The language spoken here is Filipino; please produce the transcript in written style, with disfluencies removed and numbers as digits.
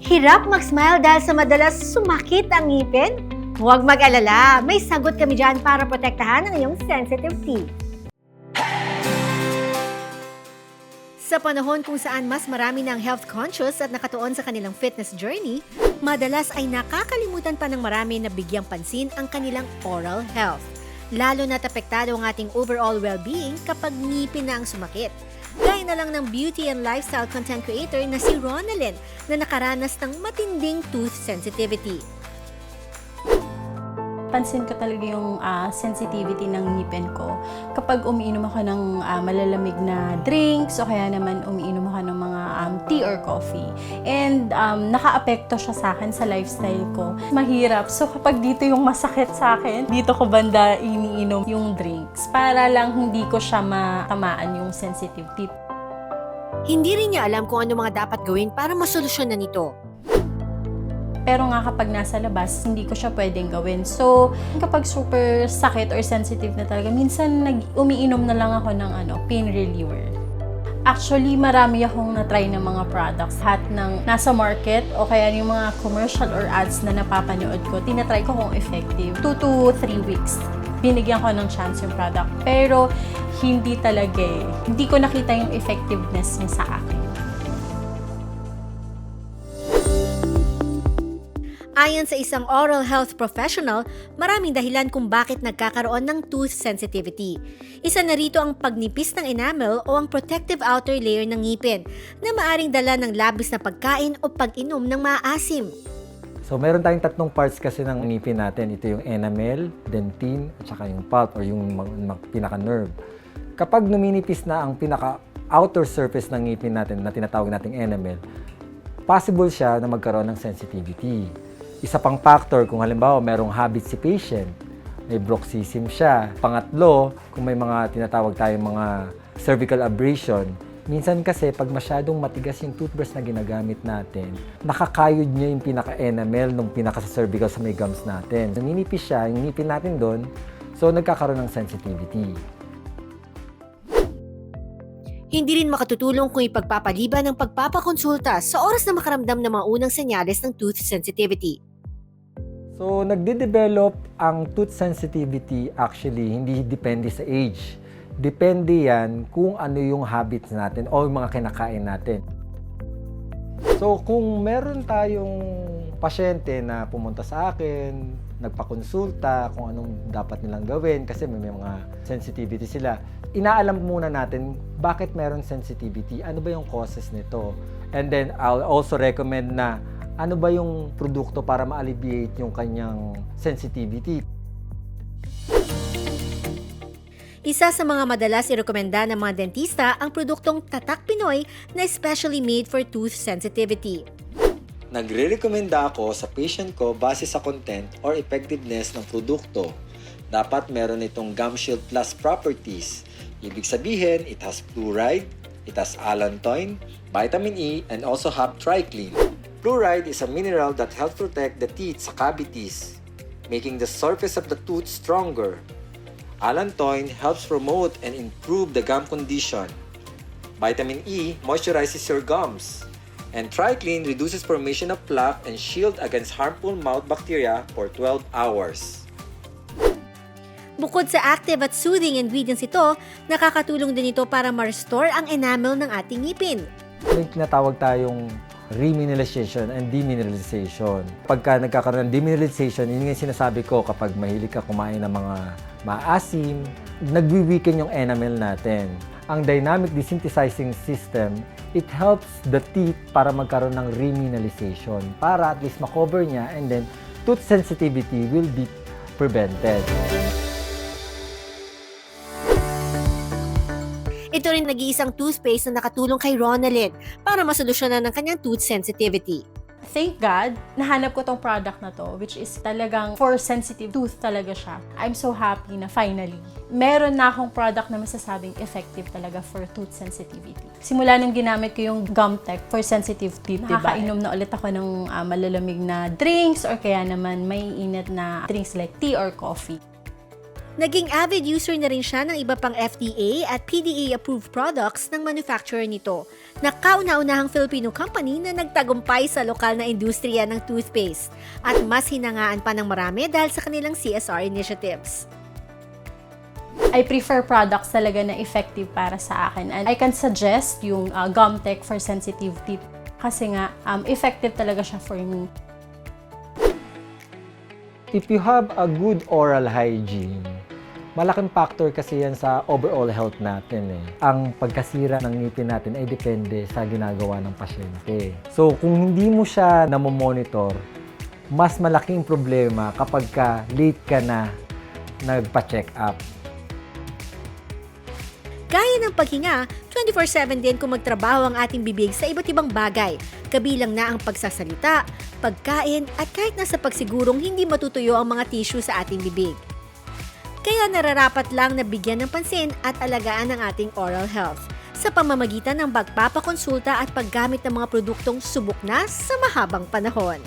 Hirap mag-smile dahil sa madalas sumakit ang ngipin? Huwag mag-alala, may sagot kami dyan para protektahan ang iyong sensitive teeth. Sa panahon kung saan mas marami ng health conscious at nakatuon sa kanilang fitness journey, madalas ay nakakalimutan pa ng marami na bigyang pansin ang kanilang oral health. Lalo na't apektado ang ating overall well-being kapag ngipin na ang sumakit. Gaya na lang ng beauty and lifestyle content creator na si Ronalyn na nakaranas ng matinding tooth sensitivity. Pansin ko talaga yung sensitivity ng ngipin ko kapag umiinom ako ng malalamig na drinks o kaya naman umiinom ako ng mga tea or coffee. And naka-apekto siya sa akin sa lifestyle ko. Mahirap. So kapag dito yung masakit sa akin, dito ko banda iniinom yung drinks para lang hindi ko siya matamaan yung sensitive teeth. Hindi rin niya alam kung ano mga dapat gawin para masolusyonan ito. Pero nga kapag nasa labas, hindi ko siya pwedeng gawin. So, kapag super sakit or sensitive na talaga, minsan umiinom na lang ako ng pain reliever. Actually, marami akong na-try ng mga products. Lahat ng nasa market o kaya yung mga commercial or ads na napapanood ko, tinatry ko kung effective. 2 to 3 weeks. Binigyan ko ng chance yung product. Pero, hindi talaga eh. Hindi ko nakita yung effectiveness niya sa akin. Ayon sa isang oral health professional, maraming dahilan kung bakit nagkakaroon ng tooth sensitivity. Isa na rito ang pagnipis ng enamel o ang protective outer layer ng ngipin na maaring dala ng labis na pagkain o pag-inom ng maasim. So meron tayong tatlong parts kasi ng ngipin natin. Ito yung enamel, dentin, at saka yung pulp or yung pinaka-nerve. Kapag numinipis na ang pinaka-outer surface ng ngipin natin na tinatawag nating enamel, possible siya na magkaroon ng sensitivity. Isa pang factor kung halimbawa merong habit si patient, may bruxism siya. Pangatlo, kung may mga tinatawag tayong mga cervical abrasion, minsan kasi pag masyadong matigas yung toothbrush na ginagamit natin, nakakayod niya yung pinaka-enamel nung pinaka-cervical sa may gums natin. Naninipis siya, yung ngipin natin doon, so nagkakaroon ng sensitivity. Hindi rin makatutulong kung ipagpapaliban ng pagpapakonsulta sa oras na makaramdam ng mga unang senyales ng tooth sensitivity. So, nagde-develop ang tooth sensitivity actually hindi depende sa age. Depende yan kung ano yung habits natin o yung mga kinakain natin. So, kung meron tayong pasyente na pumunta sa akin, nagpakonsulta kung anong dapat nilang gawin kasi may mga sensitivity sila, inaalam muna natin bakit meron sensitivity, ano ba yung causes nito. And then, I'll also recommend na ano ba yung produkto para ma-alleviate yung kanyang sensitivity. Isa sa mga madalas irekomenda ng mga dentista ang produktong Tatak Pinoy na specially made for tooth sensitivity. Nagre-recommenda ako sa patient ko base sa content or effectiveness ng produkto. Dapat meron itong Gum Shield Plus properties. Ibig sabihin, it has fluoride, it has allantoin, vitamin E, and also have tricline. Fluoride is a mineral that helps protect the teeth sa cavities, making the surface of the tooth stronger. Allantoin helps promote and improve the gum condition. Vitamin E moisturizes your gums. And tricline reduces formation of plaque and shield against harmful mouth bacteria for 12 hours. Bukod sa active at soothing ingredients ito, nakakatulong din ito para ma-restore ang enamel ng ating ngipin. May tinatawag tayong remineralization and demineralization. Pagka nagkakaroon ng demineralization, yun yung sinasabi ko kapag mahilig ka kumain ng mga maasim, nagwi-weaken yung enamel natin. Ang dynamic desynthesizing system, it helps the teeth para magkaroon ng remineralization para at least makover niya and then tooth sensitivity will be prevented. Ito rin nag-iisang toothpaste na nakatulong kay Ronalyn para masolusyonan ng kanyang tooth sensitivity. Thank God, nahanap ko tong product na to, which is talagang for sensitive tooth talaga siya. I'm so happy na finally, meron na akong product na masasabing effective talaga for tooth sensitivity. Simula nung ginamit ko yung GumTech for sensitive teeth, nakakainom na ulit ako ng malalamig na drinks or kaya naman may init na drinks like tea or coffee. Naging avid user na rin siya ng iba pang FDA at PDA-approved products ng manufacturer nito, na kauna-unahang Filipino company na nagtagumpay sa lokal na industriya ng toothpaste at mas hinangaan pa ng marami dahil sa kanilang CSR initiatives. I prefer products talaga na effective para sa akin. And I can suggest yung Gum Tech for sensitive teeth kasi nga effective talaga siya for me. If you have a good oral hygiene, malaking factor kasi yan sa overall health natin eh. Ang pagkasira ng ngipin natin ay depende sa ginagawa ng pasyente. So kung hindi mo siya namomonitor, mas malaking problema kapag late ka na nagpa-check up. Gaya ng paghinga, 24/7 din kung magtrabaho ang ating bibig sa iba't ibang bagay, kabilang na ang pagsasalita, pagkain, at kahit nasa pagsigurong hindi matutuyo ang mga tissue sa ating bibig. Kaya nararapat lang na bigyan ng pansin at alagaan ang ating oral health sa pamamagitan ng pagpapakonsulta at paggamit ng mga produktong subok na sa mahabang panahon.